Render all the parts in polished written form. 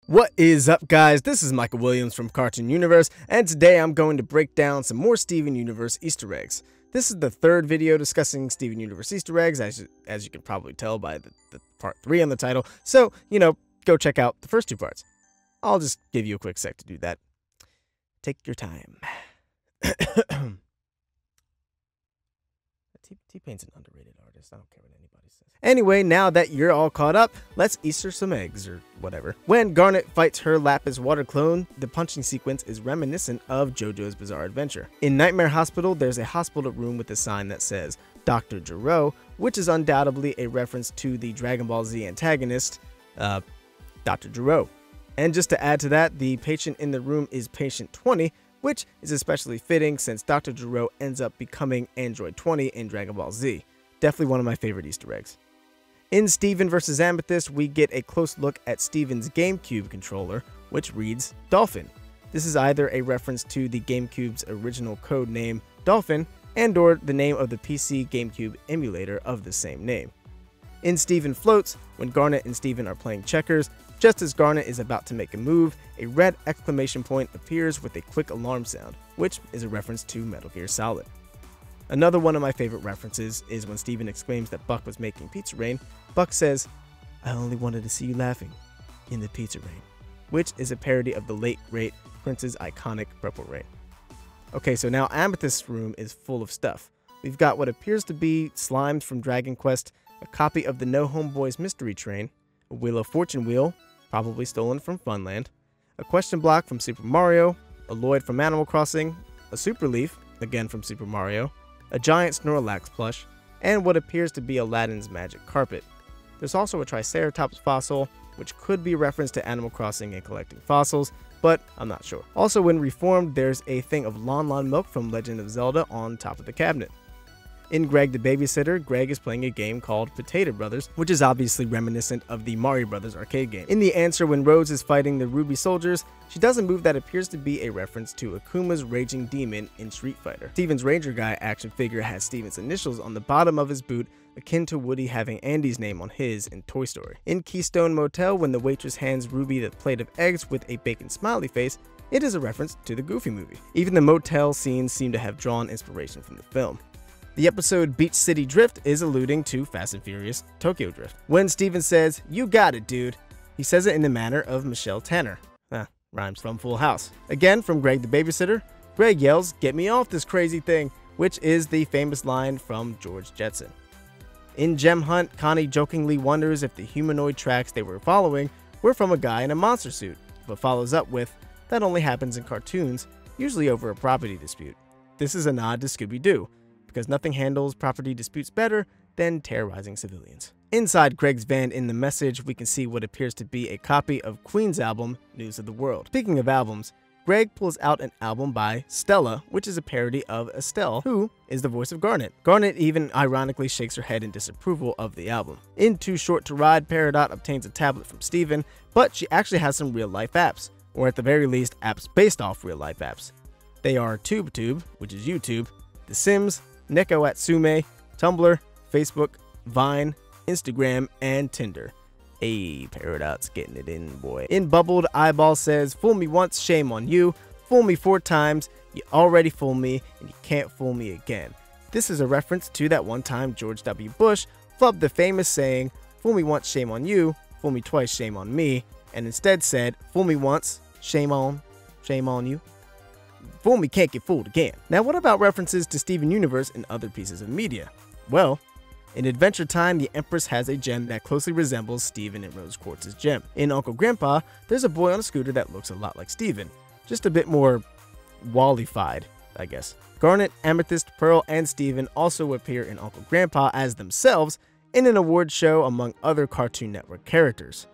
What is up, guys? This is Michael Williams from Cartoon Universe, and today I'm going to break down some more Steven Universe Easter eggs. This is the third video discussing Steven Universe Easter eggs, as you can probably tell by the part 3 on the title, so, go check out the first two parts. I'll just give you a quick sec to do that. Take your time. T-Pain's an underrated artist. I don't care what anybody says. Anyway, now that you're all caught up, let's Easter some eggs, or whatever. When Garnet fights her Lapis water clone, the punching sequence is reminiscent of JoJo's Bizarre Adventure. In Nightmare Hospital, there's a hospital room with a sign that says Dr. Gero, which is undoubtedly a reference to the Dragon Ball Z antagonist, Dr. Gero. And just to add to that, the patient in the room is Patient 20, which is especially fitting since Dr. Gero ends up becoming Android 20 in Dragon Ball Z. Definitely one of my favorite Easter eggs. In Steven vs. Amethyst, we get a close look at Steven's GameCube controller, which reads Dolphin. This is either a reference to the GameCube's original code name Dolphin, and or the name of the PC GameCube emulator of the same name. In Steven Floats, when Garnet and Steven are playing checkers, just as Garnet is about to make a move, a red exclamation point appears with a quick alarm sound, which is a reference to Metal Gear Solid. Another one of my favorite references is when Steven exclaims that Buck was making Pizza Rain. Buck says, "I only wanted to see you laughing in the Pizza Rain," which is a parody of the late great Prince's iconic Purple Rain. Okay, so now Amethyst's room is full of stuff. We've got what appears to be slimes from Dragon Quest, a copy of the No Homeboys Mystery Train, a Wheel of Fortune wheel, probably stolen from Funland, a question block from Super Mario, a Lloyd from Animal Crossing, a Super Leaf, again from Super Mario, a giant Snorlax plush, and what appears to be Aladdin's magic carpet. There's also a Triceratops fossil, which could be a reference to Animal Crossing and collecting fossils, but I'm not sure. Also, when reformed, there's a thing of Lon Lon milk from Legend of Zelda on top of the cabinet. In Greg the Babysitter, Greg is playing a game called Potato Brothers, which is obviously reminiscent of the Mario Brothers arcade game. In The Answer, when Rose is fighting the Ruby Soldiers, she does a move that appears to be a reference to Akuma's Raging Demon in Street Fighter. Steven's Ranger Guy action figure has Steven's initials on the bottom of his boot, akin to Woody having Andy's name on his in Toy Story. In Keystone Motel, when the waitress hands Ruby the plate of eggs with a bacon smiley face, it is a reference to the Goofy movie. Even the motel scenes seem to have drawn inspiration from the film. The episode Beach City Drift is alluding to Fast and Furious Tokyo Drift. When Steven says, "You got it, dude," he says it in the manner of Michelle Tanner. Rhymes from Full House. Again, from Greg the Babysitter, Greg yells, "Get me off this crazy thing," which is the famous line from George Jetson. In Gem Hunt, Connie jokingly wonders if the humanoid tracks they were following were from a guy in a monster suit, but follows up with, "That only happens in cartoons, usually over a property dispute." This is a nod to Scooby-Doo, because nothing handles property disputes better than terrorizing civilians. Inside Greg's van in the message, we can see what appears to be a copy of Queen's album, News of the World. Speaking of albums, Greg pulls out an album by Stella, which is a parody of Estelle, who is the voice of Garnet. Garnet even ironically shakes her head in disapproval of the album. In Too Short to Ride, Peridot obtains a tablet from Steven, but she actually has some real-life apps, or at the very least, apps based off real-life apps. They are TubeTube, which is YouTube, The Sims, Neko Atsume, Tumblr, Facebook, Vine, Instagram, and Tinder. Hey, Peridot's getting it in, boy. In Bubbled, Eyeball says, "Fool me once, shame on you. Fool me 4 times, you already fooled me, and you can't fool me again." This is a reference to that one time George W. Bush flubbed the famous saying, "Fool me once, shame on you. Fool me twice, shame on me," and instead said, "Fool me once, shame on you. Fool me can't get fooled again." Now, what about references to Steven Universe and other pieces of media? Well, in Adventure Time, the Empress has a gem that closely resembles Steven and Rose Quartz's gem. In Uncle Grandpa, there's a boy on a scooter that looks a lot like Steven, just a bit more Wally-fied, I guess. Garnet, Amethyst, Pearl, and Steven also appear in Uncle Grandpa as themselves in an award show among other Cartoon Network characters.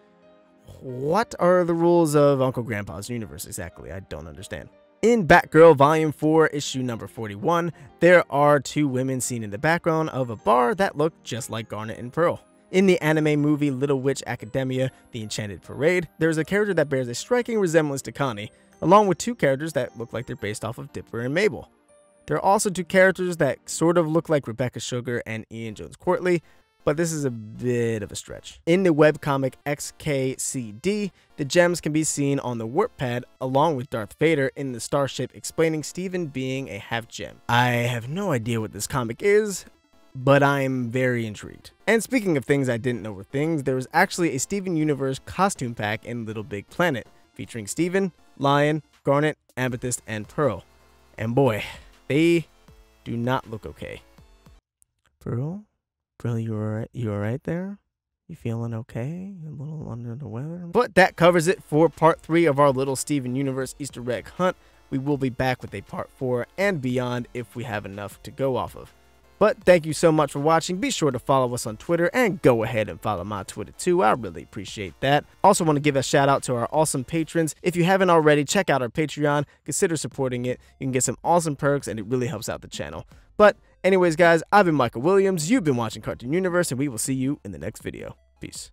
What are the rules of Uncle Grandpa's universe exactly? I don't understand. In Batgirl Volume 4, issue number 41, there are 2 women seen in the background of a bar that look just like Garnet and Pearl. In the anime movie Little Witch Academia, The Enchanted Parade, there's a character that bears a striking resemblance to Connie, along with 2 characters that look like they're based off of Dipper and Mabel. There are also 2 characters that sort of look like Rebecca Sugar and Ian Jones Quartly, but this is a bit of a stretch. In the webcomic XKCD, the gems can be seen on the warp pad along with Darth Vader in the starship, explaining Steven being a half gem. I have no idea what this comic is, but I'm very intrigued. And speaking of things I didn't know were things, there was actually a Steven Universe costume pack in Little Big Planet, featuring Steven, Lion, Garnet, Amethyst, and Pearl. And boy, they do not look okay. Pearl, you alright there? You feeling okay? A little under the weather? But that covers it for part 3 of our little Steven Universe Easter egg hunt. We will be back with a part 4 and beyond if we have enough to go off of. But thank you so much for watching. Be sure to follow us on Twitter and go ahead and follow my Twitter too. I really appreciate that. Also want to give a shout out to our awesome patrons. If you haven't already, check out our Patreon. Consider supporting it. You can get some awesome perks and it really helps out the channel. But anyways guys, I've been Michael Williams. You've been watching Cartoon Universe and we will see you in the next video. Peace.